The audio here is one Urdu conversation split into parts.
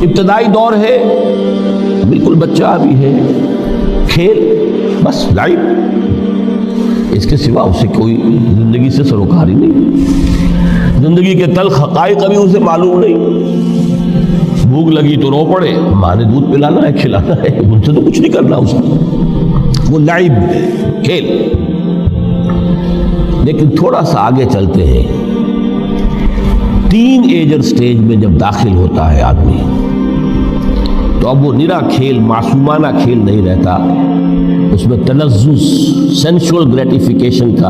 ابتدائی دور ہے، بالکل بچہ بھی ہے، کھیل بس لائف، اس کے سوا اسے کوئی زندگی سے سروکار ہی نہیں، زندگی کے تلخ حقائق ابھی اسے معلوم نہیں، بھوک لگی تو رو پڑے، ماں نے دودھ پلانا ہے کھلانا ہے، ان سے تو کچھ نہیں کرنا اس نے، وہ لائف کھیل۔ لیکن تھوڑا سا آگے چلتے ہیں، ٹین ایجر سٹیج میں جب داخل ہوتا ہے آدمی تو اب وہ نرا کھیل، معصومانہ کھیل نہیں رہتا، اس میں تلذذ، سینشول گریٹیفیکیشن کا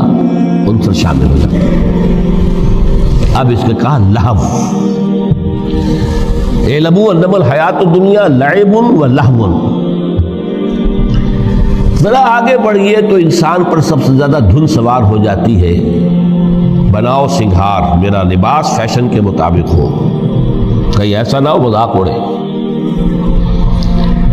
عنصر شامل ہو جاتا ہے۔ اب اس نے کہا لہو، اعلموا انما الحیات الدنیا لعب و لہو۔ ذرا آگے بڑھیے تو انسان پر سب سے زیادہ دھن سوار ہو جاتی ہے، بناؤ سنگھار، میرا لباس فیشن کے مطابق ہو، کہیں ایسا نہ ہو مذاق اڑے۔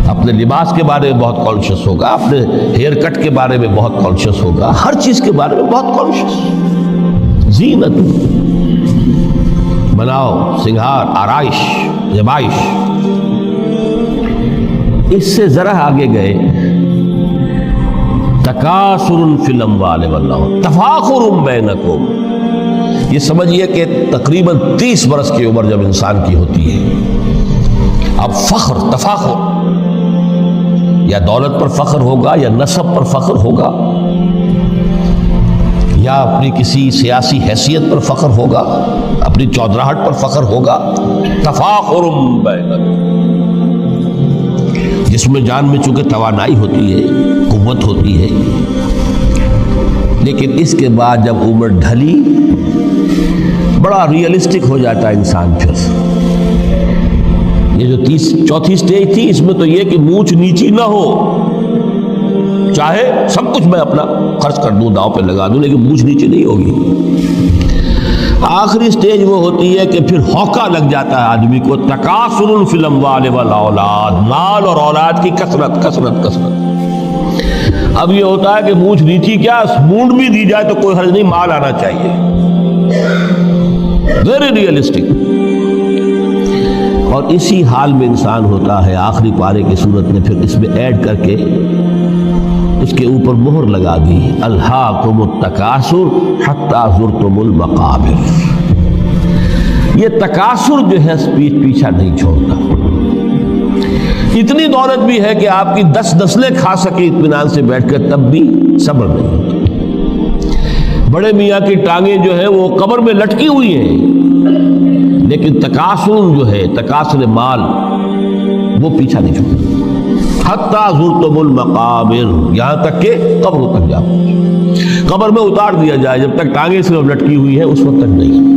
اپنے لباس کے بارے میں بہت کانشیس ہوگا، اپنے ہیئر کٹ کے بارے میں بہت کانشیس ہوگا، ہر چیز کے بارے میں بہت کانشیس۔ زینت، بناؤ سنگھار، آرائش، زیبائش۔ اس سے ذرا آگے گئے، تکاثر فی الاموال والاولاد، تفاخر بینکم۔ یہ سمجھیے کہ تقریباً 30 برس کی عمر جب انسان کی ہوتی ہے، اب فخر، تفاخر، یا دولت پر فخر ہوگا، یا نسب پر فخر ہوگا، یا اپنی کسی سیاسی حیثیت پر فخر ہوگا، اپنی چودراہٹ پر فخر ہوگا، تفاخر بینکم، جس میں جان میں چونکہ توانائی ہوتی ہے، قوت ہوتی ہے۔ لیکن اس کے بعد جب عمر ڈھلی، بڑا ریئلسٹک ہو جاتا ہے انسان۔ پھر یہ جو چوتھی سٹیج تھی، اس میں تو یہ کہ مونچھ نیچی نہ ہو، چاہے سب کچھ میں اپنا خرچ کر دوں، داؤ پہ لگا دوں، لیکن مونچھ نیچی نہیں ہوگی۔ آخری سٹیج وہ ہوتی ہے کہ پھر ہوکا لگ جاتا ہے آدمی کو، تکاثر فی الاموال والاولاد، مال اور اولاد کی کثرت کثرت کثرت۔ اب یہ ہوتا ہے کہ مونچھ نیچی کیا، مونڈ بھی دی جائے تو کوئی حرج نہیں، مال آنا چاہیے، ویری ریئلسٹک۔ اور اسی حال میں انسان ہوتا ہے۔ آخری پارے کی صورت نے پھر اس میں ایڈ کر کے اس کے اوپر مہر لگا دی، الہاکم التکاثر حتی زرتم المقابر۔ یہ تکاثر جو ہے پیچھا نہیں چھوڑتا۔ اتنی دولت بھی ہے کہ آپ کی 10 نسلیں کھا سکے اطمینان سے بیٹھ کر، تب بھی صبر نہیں ہوتا۔ بڑے میاں کی ٹانگیں جو ہے وہ قبر میں لٹکی ہوئی ہیں، لیکن تکاثر جو ہے، تکاثر مال، وہ پیچھا نہیں چھوڑتا۔ حتی زرتم المقابر، یہاں تک کہ قبر تک جاؤ، قبر میں اتار دیا جائے، جب تک ٹانگیں صرف لٹکی ہوئی ہیں اس وقت تک نہیں۔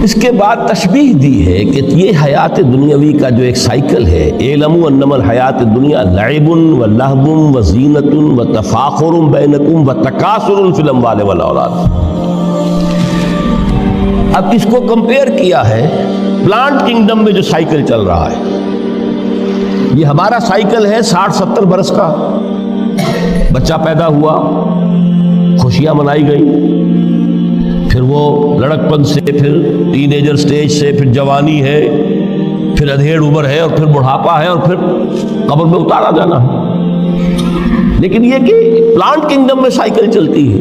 اس کے بعد تشبیہ دی ہے کہ یہ حیات دنیاوی کا جو ایک سائیکل ہے، اعلموا انما الحیات الدنیا لعب و لہو و زینت و تفاخر بینکم و تکاثر فی الاموال والاولاد۔ اب اس کو کمپیئر کیا ہے پلانٹ کنگڈم میں جو سائیکل چل رہا ہے۔ یہ ہمارا سائیکل ہے 60-70 برس کا، بچہ پیدا ہوا، خوشیاں منائی گئی، پھر وہ لڑکپن سے، پھر ٹین ایجر سٹیج سے، پھر جوانی ہے، پھر ادھیڑ عمر ہے، اور پھر بڑھاپا ہے، اور پھر قبر میں اتارا جانا ہے۔ لیکن یہ کہ پلانٹ کنگڈم میں سائیکل چلتی ہے،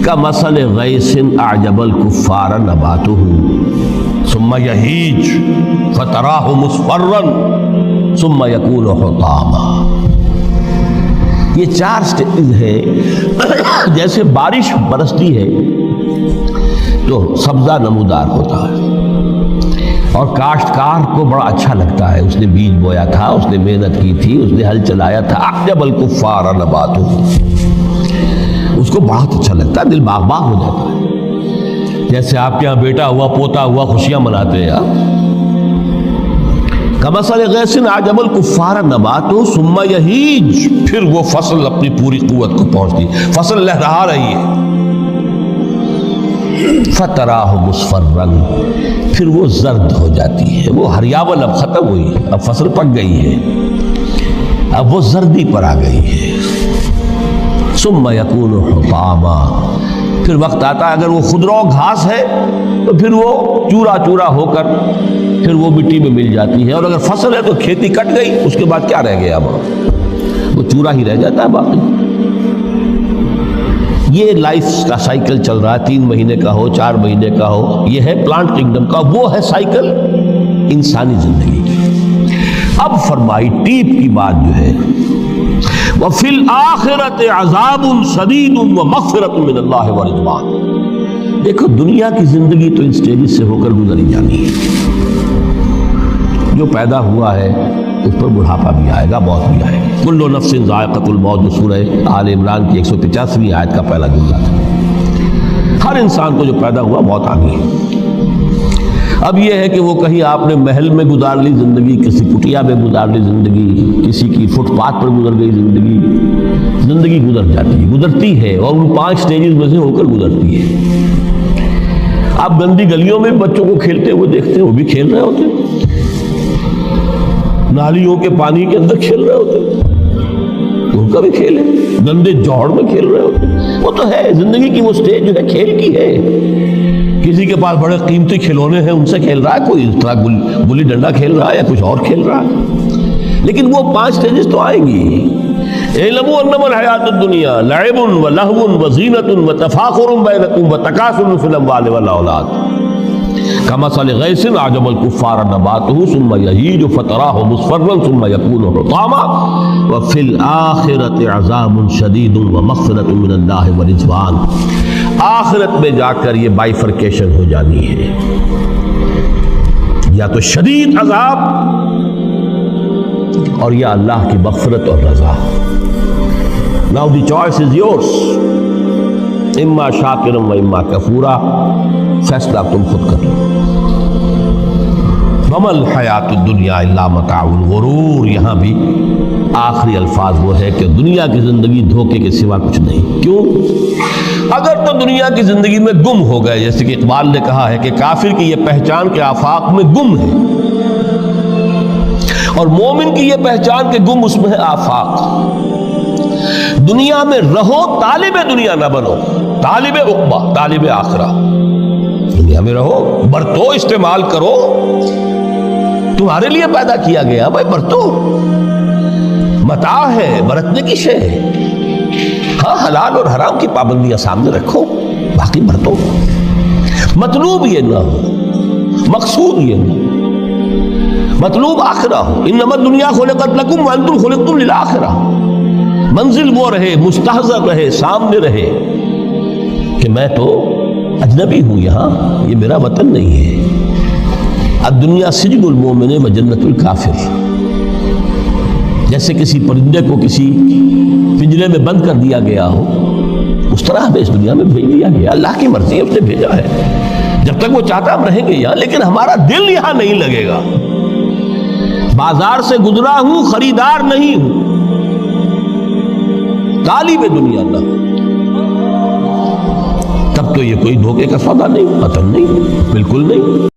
کمثل غیث اعجب الکفار نباتہ ثم یہیج فتراہ مصفرا ثم یکون حطاما۔ یہ 4 سٹیج ہے۔ جیسے بارش برستی ہے تو سبزہ نمودار ہوتا ہے، اور کاشتکار کو بڑا اچھا لگتا ہے، اس نے بیج بویا تھا، اس نے محنت کی تھی، اس نے ہل چلایا تھا، اعجب الکفار نباتہ، اس کو بہت اچھا لگتا ہے، دل باغ باغ ہو جاتا ہے۔ جیسے آپ کے یہاں بیٹا ہوا، پوتا ہوا، خوشیاں مناتے ہیں آپ۔ کمثل غیث اعجب الکفار نباتہ ثم یہیج، پھر وہ فصل اپنی پوری قوت کو پہنچتی، فصل لہرا رہی ہے، فتراہ مصفرا، پھر وہ زرد ہو جاتی ہے، وہ ہریاول اب ختم ہوئی ہے، اب فصل پک گئی ہے، اب وہ زردی پر آ گئی ہے۔ ثم یکون حطاما، پھر وقت آتا ہے، اگر وہ خضرو گھاس ہے تو پھر وہ چورا چورا ہو کر پھر وہ مٹی میں مل جاتی ہے، اور اگر فصل ہے تو کھیتی کٹ گئی، اس کے بعد کیا رہ گیا وہ چورا ہی رہ جاتا ہے باقی۔ یہ لائف کا سائیکل چل رہا ہے، 3 مہینے کا ہو، 4 مہینے کا ہو، یہ ہے پلانٹ کنگڈم کا، وہ ہے سائیکل انسانی زندگی کی۔ اب فرمائی ٹیپ کی بات جو ہے، وَفِي الْآخِرَةِ عَذَابٌ شَدِيدٌ وَمَغْفِرَةٌ مِّنَ اللَّهِ وَرِضْوَانٌ۔ دیکھو دنیا کی زندگی تو ان سٹیجز سے ہو کر گزری جانی ہے، جو پیدا ہوا ہے اس پر بڑھاپا بھی آئے گا، موت بھی آئے گا۔ کل نفس ذائقۃ الموت، جو سورہ آل عمران کی 185ویں آیت کا پہلا جملہ تھا۔ ہر انسان کو جو پیدا ہوا موت آنی ہے۔ اب یہ ہے کہ وہ کہیں آپ نے محل میں گزار لی زندگی، کسی کٹیا میں گزار لی زندگی، کسی کی فٹ پاتھ پر گزر گئی زندگی، زندگی گزر جاتی ہے، گزرتی ہے، اور ان 5 سٹیجز میں سے ہو کر گزرتی ہے۔ آپ گندی گلیوں میں بچوں کو کھیلتے ہوئے دیکھتے ہیں، وہ بھی کھیل رہے ہوتے ہیں، نالیوں کے پانی کے اندر کھیل رہے ہوتے ہیں، ان کا بھی کھیل ہے، گندے جوڑ میں کھیل رہے ہوتے ہیں، وہ تو ہے زندگی کی وہ سٹیج جو ہے کھیل کی ہے۔ کسی کے پاس بڑے قیمتی کھلونے ہیں، ان سے کھیل رہا ہے، کوئی اس طرح گلی ڈنڈا کھیل رہا ہے یا کچھ اور کھیل رہا ہے، لیکن وہ 5 سٹیجز تو آئیں گی۔ اعلموا انما الحیات الدنیا لعب ولہو وزینۃ وتفاخر بینکم وتکاثر فی الاموال والاولاد کمثل غیث اعجب الکفار نباتہ ثم یہیج فتراہ مصفرا ثم یکون حطاما وفی الآخرۃ عذاب شدید ومغفرۃ من اللہ ورضوان۔ آخرت میں جا کر یہ بائیفرکیشن ہو جانی ہے، یا تو شدید عذاب اور یا اللہ کی مغفرت اور رضا۔ Now the choice is yours، اما شاکرا و اما کفورا، فیصلہ تم خود کر لو۔ وما الحیات الدنیا الا متاع الغرور، یہاں بھی آخری الفاظ وہ ہے کہ دنیا کی زندگی دھوکے کے سوا کچھ نہیں۔ کیوں؟ اگر تو دنیا کی زندگی میں گم ہو گئے، جیسے کہ اقبال نے کہا ہے کہ کافر کی یہ پہچان کے آفاق میں گم ہے، اور مومن کی یہ پہچان کے گم اس میں ہے آفاق۔ دنیا میں رہو، طالب دنیا نہ بنو، طالب عقبہ، طالب آخرہ۔ دنیا میں رہو، برتو، استعمال کرو، تمہارے لیے پیدا کیا گیا، بھائی برتو، متاع ہے، برتنے کی شے ہے۔ ہاں حلال اور حرام کی پابندیاں سامنے رکھو، باقی برتو۔ مطلوب یہ نہ ہو، مقصود یہ نہ ہو، مطلوب آخرہ ہو۔ انما الدنیا خلقت لکم وانتم خلقتم للآخرہ۔ منزل وہ رہے، مستحضر رہے، سامنے رہے کہ میں تو اجنبی ہوں، یہاں یہ میرا وطن نہیں ہے۔ الدنیا سجن المومن و جنت الکافر۔ جیسے کسی پرندے کو کسی پنجرے میں بند کر دیا گیا ہو، اس طرح ہمیں اس دنیا میں بھیج دیا گیا، اللہ کی مرضی اس نے بھیجا ہے۔ جب تک وہ چاہتا ہم رہیں گے یہاں، لیکن ہمارا دل یہاں نہیں لگے گا۔ بازار سے گزرا ہوں، خریدار نہیں ہوں، طالب دنیا نہ، تب تو یہ کوئی دھوکے کا سودا نہیں، قطعاً نہیں، بالکل نہیں۔